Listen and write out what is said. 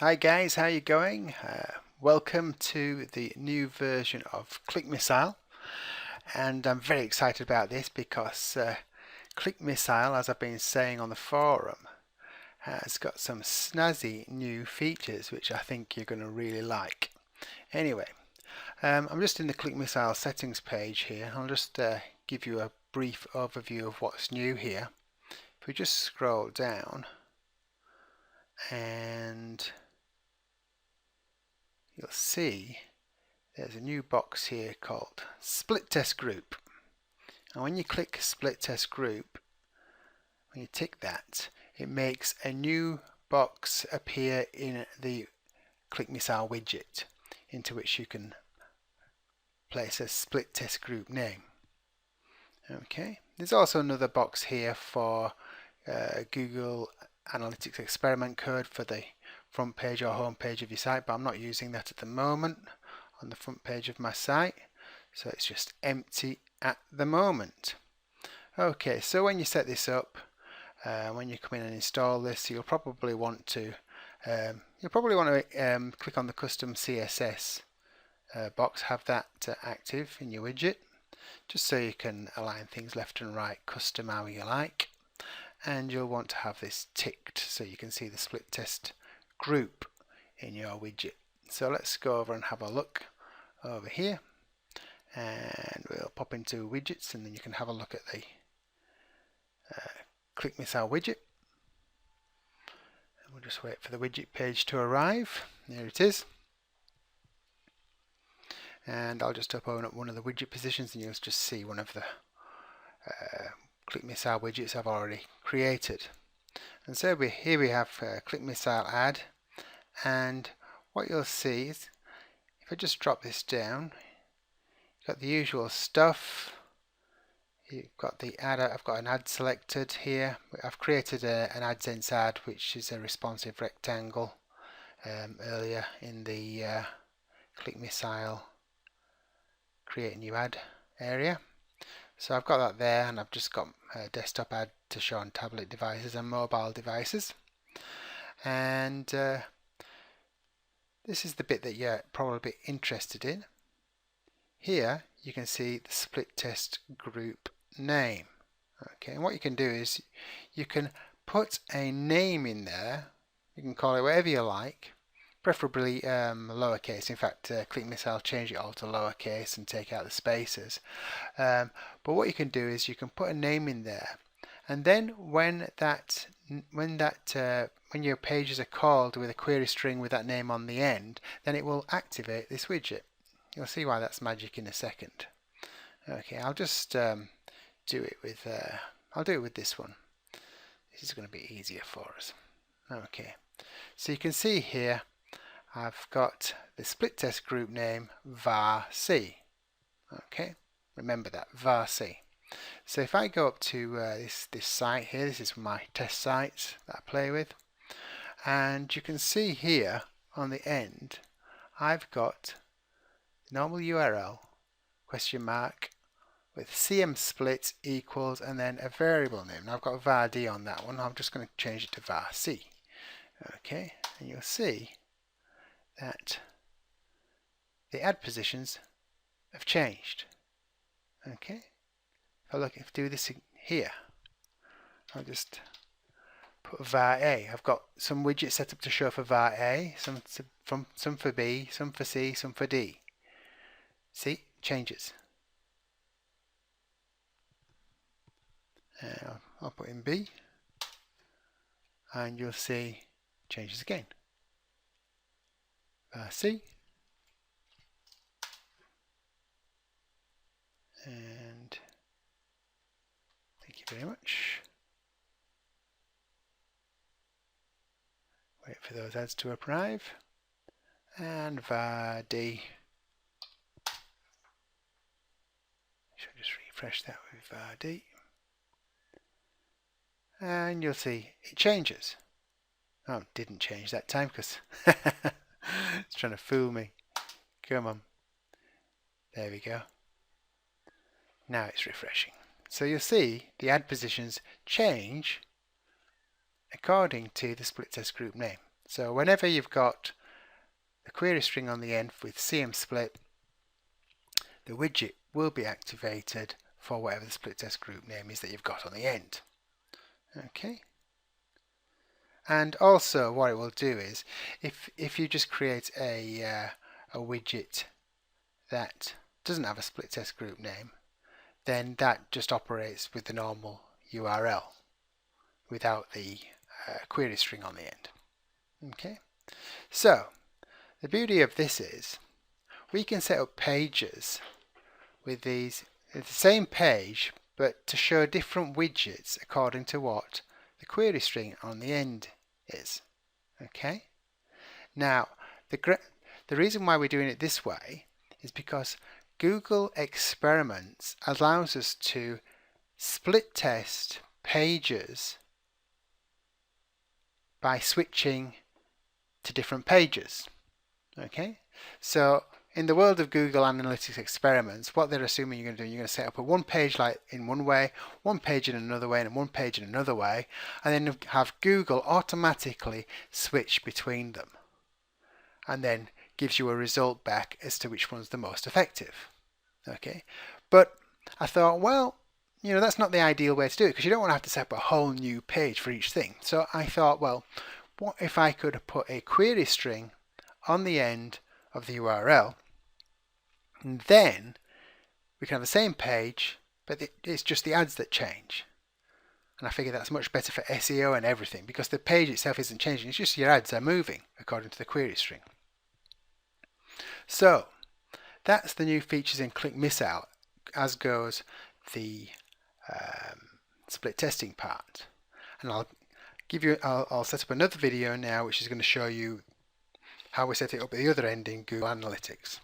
Hi guys, how you going? Welcome to the new version of Click Missile, and I'm very excited about this because Click Missile, as I've been saying on the forum, has got some snazzy new features which I think you're going to really like. Anyway, I'm just in the Click Missile settings page here. I'll just give you a brief overview of what's new here. If we just scroll down, and you'll see there's a new box here called Split Test Group. And when you click Split Test Group, when you tick that, it makes a new box appear in the Click Missile widget, into which you can place a Split Test Group name. Okay, there's also another box here for Google Analytics experiment code for the front page or home page of your site, but I'm not using that at the moment on the front page of my site, so it's just empty at the moment. Okay, so when you set this up, when you come in and install this, you'll probably want to click on the custom CSS box, have that active in your widget, just so you can align things left and right custom how you like. And you'll want to have this ticked so you can see the split test group in your widget. So let's go over and have a look over here, and we'll pop into widgets, and then you can have a look at the Click Missile widget. And we'll just wait for the widget page to arrive. There it is. And I'll just open up one of the widget positions, and you'll just see one of the Click Missile widgets I've already created. And so here we have Click Missile Add, and what you'll see is, if I just drop this down, you've got the usual stuff. You've got the ad. I've got an ad selected here. I've created an AdSense ad, which is a responsive rectangle earlier in the Click Missile create a new ad area. So I've got that there, and I've just got a desktop ad to show on tablet devices and mobile devices. And this is the bit that you're probably interested in. Here you can see the split test group name. Okay, and what you can do is you can put a name in there. You can call it whatever you like, preferably lowercase. In fact, Click Missile change it all to lowercase and take out the spaces. But what you can do is you can put a name in there, and then when your pages are called with a query string with that name on the end, then it will activate this widget. You'll see why that's magic in a second. Okay, I'll just do it with this one. This is going to be easier for us. Okay, so you can see here I've got the split test group name var_c. Okay, remember that, var_c. So if I go up to this site here, this is my test sites that I play with, and you can see here on the end I've got normal URL question mark with cm split equals and then a variable name. Now I've got var_d on that one. I'm just going to change it to var_c. Okay, and you'll see that the ad positions have changed. Okay, if I do this here, I'll just put var_a. I've got some widgets set up to show for var_a, some for b, some for c, some for d. See, changes. I'll put in b, and you'll see changes again. var_c, and thank you very much. Wait for those ads to arrive, and var_d. Should just refresh that with var_d, and you'll see it changes. Oh, it didn't change that time because it's trying to fool me. Come on. There we go. Now it's refreshing. So you'll see the ad positions change according to the split test group name. So whenever you've got the query string on the end with CM split, the widget will be activated for whatever the split test group name is that you've got on the end. Okay. And also what it will do is, if you just create a widget that doesn't have a split test group name, then that just operates with the normal URL without the query string on the end. Okay. So the beauty of this is we can set up pages with these, the same page, but to show different widgets according to what the query string on the end is. Okay. Now the reason why we're doing it this way is because Google Experiments allows us to split test pages by switching to different pages. Okay, so in the world of Google Analytics experiments, what they're assuming you're going to do, you're going to set up a one page like in one way, one page in another way, and one page in another way, and then have Google automatically switch between them, and then gives you a result back as to which one's the most effective. Okay, but I thought, well, that's not the ideal way to do it, because you don't want to have to set up a whole new page for each thing. So I thought, well, what if I could put a query string on the end of the URL, and then we can have the same page, but it's just the ads that change. And I figure that's much better for SEO and everything, because the page itself isn't changing, it's just your ads are moving according to the query string. So that's the new features in Click Miss Out, as goes the split testing part. And I'll set up another video now which is going to show you how we set it up at the other end in Google Analytics.